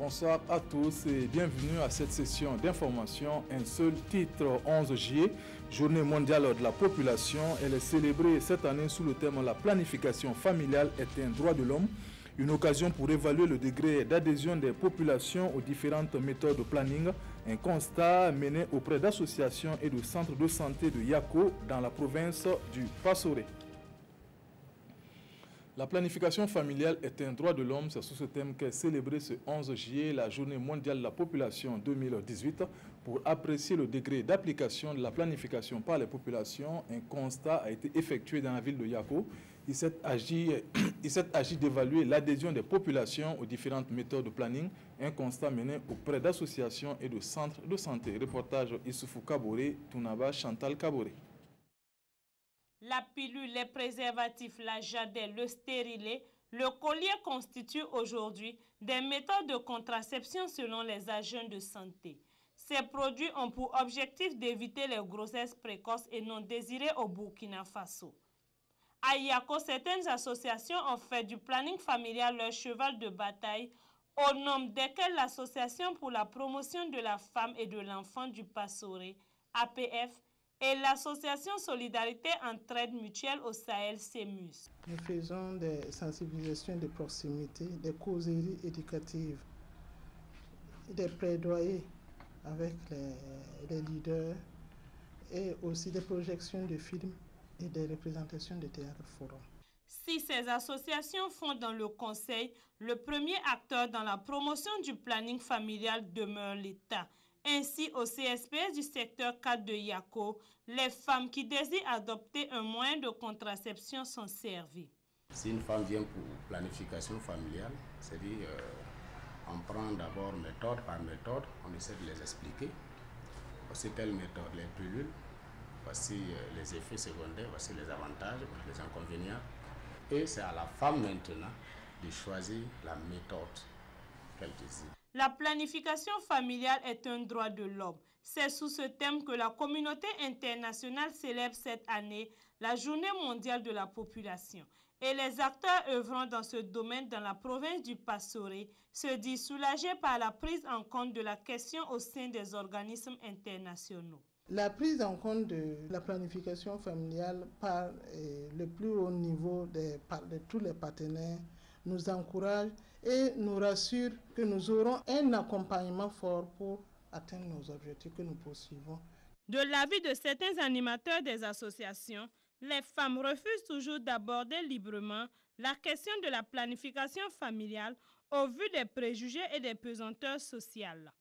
Bonsoir à tous et bienvenue à cette session d'information. Un seul titre, 11 juillet, Journée mondiale de la population. Elle est célébrée cette année sous le thème « La planification familiale est un droit de l'homme ». Une occasion pour évaluer le degré d'adhésion des populations aux différentes méthodes de planning. Un constat mené auprès d'associations et de centres de santé de Yako dans la province du Passoré. La planification familiale est un droit de l'homme. C'est sous ce thème qu'est célébrée ce 11 juillet la Journée mondiale de la population 2018. Pour apprécier le degré d'application de la planification par les populations, un constat a été effectué dans la ville de Yako. Il s'est agi d'évaluer l'adhésion des populations aux différentes méthodes de planning. Un constat mené auprès d'associations et de centres de santé. Reportage Issoufou Kaboré, Tounaba Chantal Kaboré. La pilule, les préservatifs, la jadelle, le stérilet, le collier constituent aujourd'hui des méthodes de contraception selon les agents de santé. Ces produits ont pour objectif d'éviter les grossesses précoces et non désirées au Burkina Faso. À Yako, certaines associations ont fait du planning familial leur cheval de bataille, au nom desquelles l'Association pour la promotion de la femme et de l'enfant du Passoré, APF, et l'association Solidarité Entraide Mutuelle au Sahel, CEMUS. Nous faisons des sensibilisations de proximité, des causeries éducatives, des plaidoyers avec les leaders et aussi des projections de films et des représentations de théâtre forum. Si ces associations font dans le conseil, le premier acteur dans la promotion du planning familial demeure l'État. Ainsi, au CSPS du secteur 4 de Yako, les femmes qui désirent adopter un moyen de contraception sont servies. Si une femme vient pour planification familiale, c'est-à-dire on prend d'abord méthode par méthode, on essaie de les expliquer. Voici telle méthode, les pilules, voici les effets secondaires, voici les avantages, les inconvénients. Et c'est à la femme maintenant de choisir la méthode qu'elle désire. La planification familiale est un droit de l'homme. C'est sous ce thème que la communauté internationale célèbre cette année la Journée mondiale de la population. Et les acteurs œuvrant dans ce domaine dans la province du Passoré se disent soulagés par la prise en compte de la question au sein des organismes internationaux. La prise en compte de la planification familiale par le plus haut niveau de tous les partenaires nous encourage et nous rassure que nous aurons un accompagnement fort pour atteindre nos objectifs que nous poursuivons. De l'avis de certains animateurs des associations, les femmes refusent toujours d'aborder librement la question de la planification familiale au vu des préjugés et des pesanteurs sociales.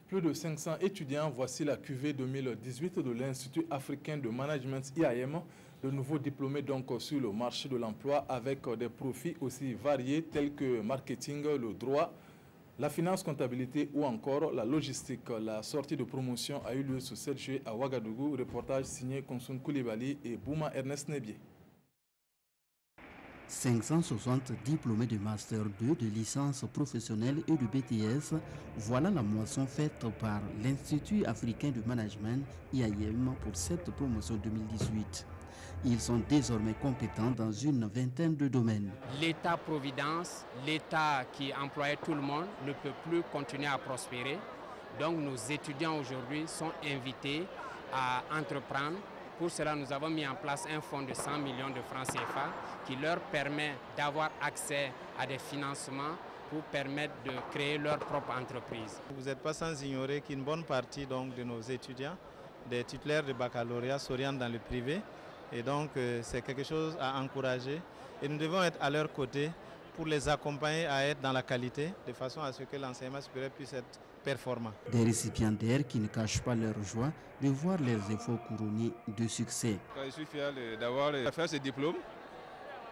Plus de 500 étudiants, voici la cuvée 2018 de l'Institut africain de management IAM. De nouveaux diplômés donc sur le marché de l'emploi avec des profils aussi variés tels que marketing, le droit, la finance, comptabilité ou encore la logistique. La sortie de promotion a eu lieu ce 7 juillet à Ouagadougou. Reportage signé Konsun Koulibaly et Bouma Ernest Nebié. 560 diplômés de Master 2, de licence professionnelle et de BTS, voilà la moisson faite par l'Institut africain de management IAM pour cette promotion 2018. Ils sont désormais compétents dans une vingtaine de domaines. L'État-providence, l'État qui employait tout le monde, ne peut plus continuer à prospérer. Donc nos étudiants aujourd'hui sont invités à entreprendre. Pour cela, nous avons mis en place un fonds de 100 millions de francs CFA qui leur permet d'avoir accès à des financements pour permettre de créer leur propre entreprise. Vous n'êtes pas sans ignorer qu'une bonne partie donc, de nos étudiants, des titulaires de baccalauréat, s'orientent dans le privé. Et donc, c'est quelque chose à encourager. Et nous devons être à leur côté pour les accompagner à être dans la qualité, de façon à ce que l'enseignement supérieur puisse être performant. Des récipiendaires qui ne cachent pas leur joie de voir leurs efforts couronnés de succès. Je suis fier d'avoir fait ce diplôme.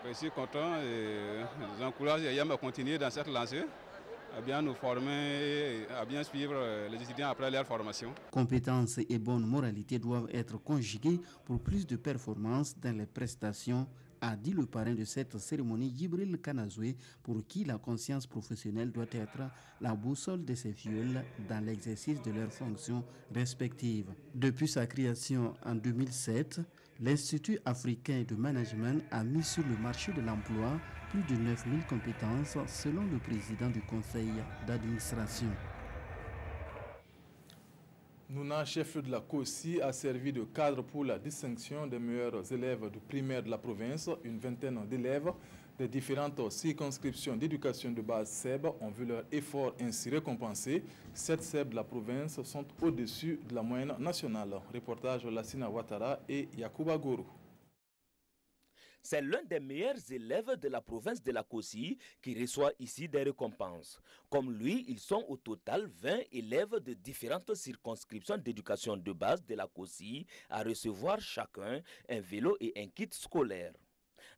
Je suis content et j'encourage Yam à continuer dans cette lancée, à bien nous former, à bien suivre les étudiants après leur formation. Compétences et bonne moralité doivent être conjuguées pour plus de performances dans les prestations, a dit le parrain de cette cérémonie, Djibril Kanazoué, pour qui la conscience professionnelle doit être la boussole de ses fioles dans l'exercice de leurs fonctions respectives. Depuis sa création en 2007, l'Institut africain de management a mis sur le marché de l'emploi plus de 9000 compétences selon le président du conseil d'administration. Nouna, chef de la COSI, a servi de cadre pour la distinction des meilleurs élèves du primaire de la province. Une vingtaine d'élèves des différentes circonscriptions d'éducation de base SEB ont vu leur effort ainsi récompensé. 7 SEB de la province sont au-dessus de la moyenne nationale. Reportage Lassina Ouattara et Yacouba Goro. C'est l'un des meilleurs élèves de la province de la COSI qui reçoit ici des récompenses. Comme lui, ils sont au total 20 élèves de différentes circonscriptions d'éducation de base de la COSI à recevoir chacun un vélo et un kit scolaire.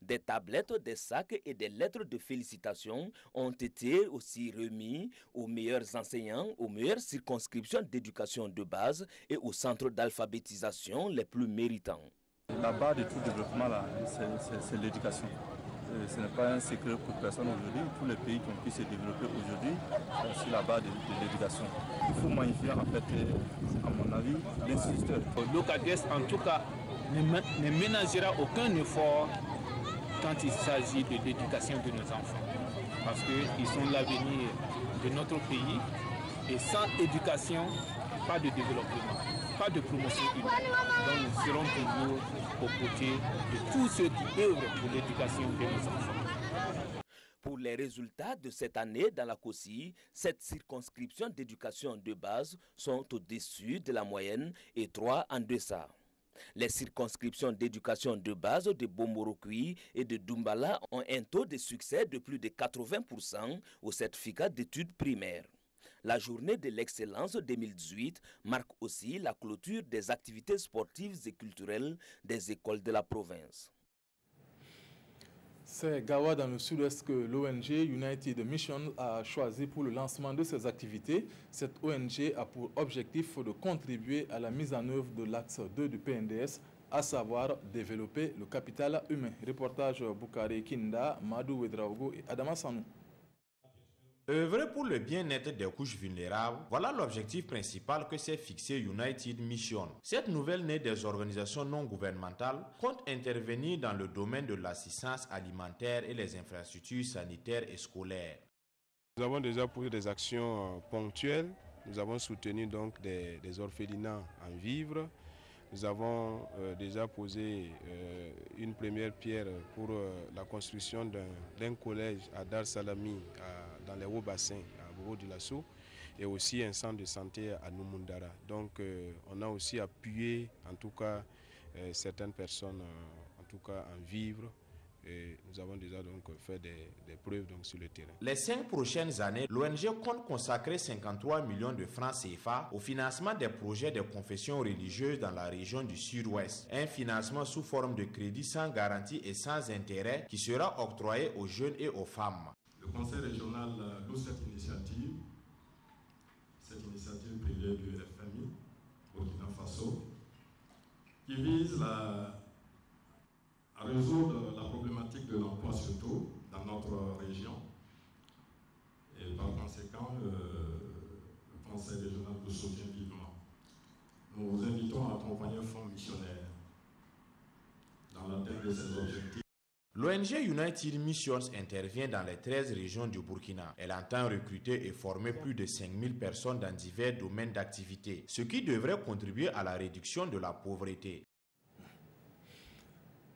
Des tablettes, des sacs et des lettres de félicitations ont été aussi remis aux meilleurs enseignants, aux meilleures circonscriptions d'éducation de base et aux centres d'alphabétisation les plus méritants. La base de tout développement, c'est l'éducation. Ce n'est pas un secret pour personne aujourd'hui. Tous les pays qui ont pu se développer aujourd'hui sont sur la base de l'éducation. Il faut magnifier, en fait, à mon avis, l'instituteur. L'OCADES, en tout cas, ne ménagera aucun effort quand il s'agit de l'éducation de nos enfants. Parce qu'ils sont l'avenir de notre pays. Et sans éducation, pas de développement, pas de promotion humaine. Donc nous serons toujours aux côtés de tous ceux qui œuvrent pour l'éducation de nos enfants. Pour les résultats de cette année dans la COSI, cette circonscription d'éducation de base sont au-dessus de la moyenne et 3 en deçà. Les circonscriptions d'éducation de base de Bomorokui et de Doumbala ont un taux de succès de plus de 80% au certificat d'études primaires. La journée de l'excellence 2018 marque aussi la clôture des activités sportives et culturelles des écoles de la province. C'est Gawa dans le sud-ouest que l'ONG United Mission a choisi pour le lancement de ses activités. Cette ONG a pour objectif de contribuer à la mise en œuvre de l'axe 2 du PNDS, à savoir développer le capital humain. Reportage Boukari Kinda, Madou Ouedraogo et Adama Sanou. Œuvrer pour le bien-être des couches vulnérables, voilà l'objectif principal que s'est fixé United Mission. Cette nouvelle née des organisations non gouvernementales compte intervenir dans le domaine de l'assistance alimentaire et les infrastructures sanitaires et scolaires. Nous avons déjà posé des actions ponctuelles. Nous avons soutenu donc des orphelinats en vivres. Nous avons déjà posé une première pierre pour la construction d'un collège à Dar Salami, dans les hauts bassins, à Bobo du Lasso, et aussi un centre de santé à Numundara. Donc on a aussi appuyé en tout cas certaines personnes en tout cas en vivre. Et nous avons déjà donc fait des preuves donc sur le terrain. Les 5 prochaines années, l'ONG compte consacrer 53 millions de francs CFA au financement des projets de confessions religieuses dans la région du Sud-Ouest. Un financement sous forme de crédit sans garantie et sans intérêt qui sera octroyé aux jeunes et aux femmes. Le Conseil régional loue cette initiative privée du FMI, Burkina Faso, qui vise à résoudre la problématique de l'emploi surtout dans notre région. Et par conséquent, le Conseil régional nous soutient vivement. Nous vous invitons à accompagner un fonds missionnaire dans l'atteinte de ces objectifs. L'ONG United Missions intervient dans les 13 régions du Burkina. Elle entend recruter et former plus de 5000 personnes dans divers domaines d'activité, ce qui devrait contribuer à la réduction de la pauvreté.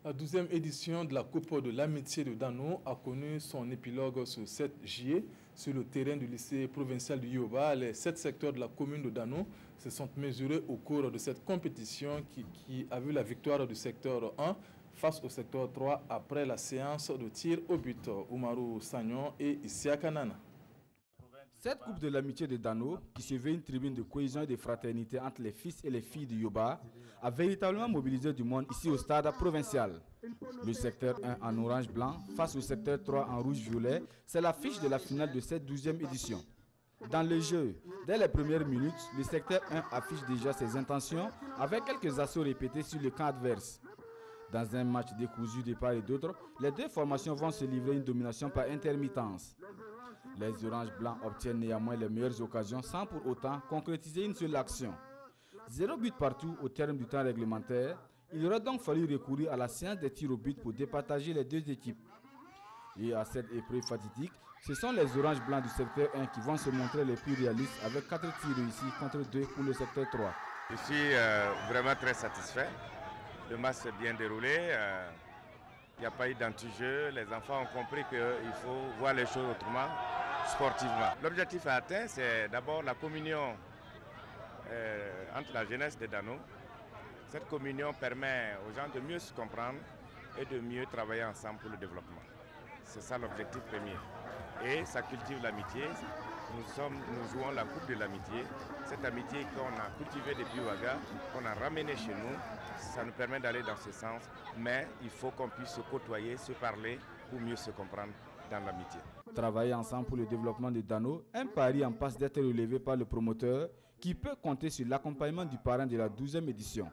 La 12e édition de la Coupe de l'Amitié de Dano a connu son épilogue ce 7 juillet. Sur le terrain du lycée provincial du Yoba, les 7 secteurs de la commune de Dano se sont mesurés au cours de cette compétition qui a vu la victoire du secteur 1 face au secteur 3 après la séance de tir au but. Oumarou Sagnon et Isiaka Nana. Cette Coupe de l'Amitié de Dano, qui se veut une tribune de cohésion et de fraternité entre les fils et les filles du Yoba, a véritablement mobilisé du monde ici au stade provincial. Le secteur 1 en orange-blanc face au secteur 3 en rouge-violet, c'est l'affiche de la finale de cette 12e édition. Dans le jeu, dès les premières minutes, le secteur 1 affiche déjà ses intentions avec quelques assauts répétés sur le camp adverse. Dans un match décousu de part et d'autre, les deux formations vont se livrer une domination par intermittence. Les oranges-blancs obtiennent néanmoins les meilleures occasions sans pour autant concrétiser une seule action. 0 but partout au terme du temps réglementaire, Il aurait donc fallu recourir à la séance des tirs au but pour départager les deux équipes. Et à cette épreuve fatidique, ce sont les oranges blancs du secteur 1 qui vont se montrer les plus réalistes avec 4 tirs réussis contre 2 pour le secteur 3. Je suis vraiment très satisfait. Le match s'est bien déroulé. Il n'y a pas eu d'anti-jeu. Les enfants ont compris qu'il faut voir les choses autrement, sportivement. L'objectif à atteindre, c'est d'abord la communion entre la jeunesse de Dano. Cette communion permet aux gens de mieux se comprendre et de mieux travailler ensemble pour le développement. C'est ça l'objectif premier. Et ça cultive l'amitié. Nous jouons la coupe de l'amitié. Cette amitié qu'on a cultivée depuis Ouaga, qu'on a ramenée chez nous, ça nous permet d'aller dans ce sens. Mais il faut qu'on puisse se côtoyer, se parler pour mieux se comprendre dans l'amitié. Travailler ensemble pour le développement de Dano, un pari en passe d'être relevé par le promoteur qui peut compter sur l'accompagnement du parrain de la 12e édition.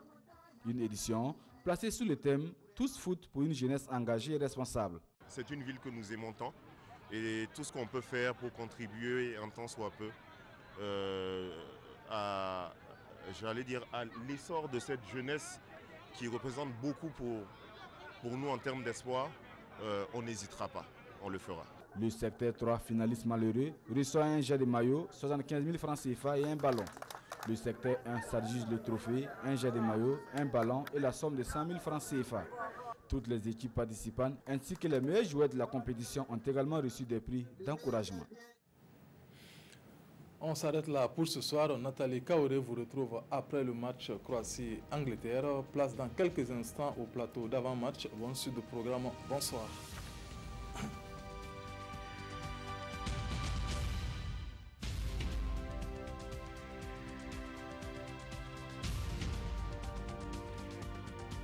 Une édition placée sous le thème « Tous foot pour une jeunesse engagée et responsable ». C'est une ville que nous aimons tant et tout ce qu'on peut faire pour contribuer en tant soit peu à l'essor de cette jeunesse qui représente beaucoup pour nous en termes d'espoir, on n'hésitera pas, on le fera. Le secteur 3, finaliste malheureux, reçoit un jet de maillot, 75 000 francs CFA et un ballon. Le secteur 1 s'adjuge le trophée, un jet de maillot, un ballon et la somme de 100 000 francs CFA. Toutes les équipes participantes ainsi que les meilleurs joueurs de la compétition ont également reçu des prix d'encouragement. On s'arrête là pour ce soir. Nathalie Kaoré vous retrouve après le match Croatie-Angleterre. Place dans quelques instants au plateau d'avant-match. Bon suite de programme. Bonsoir.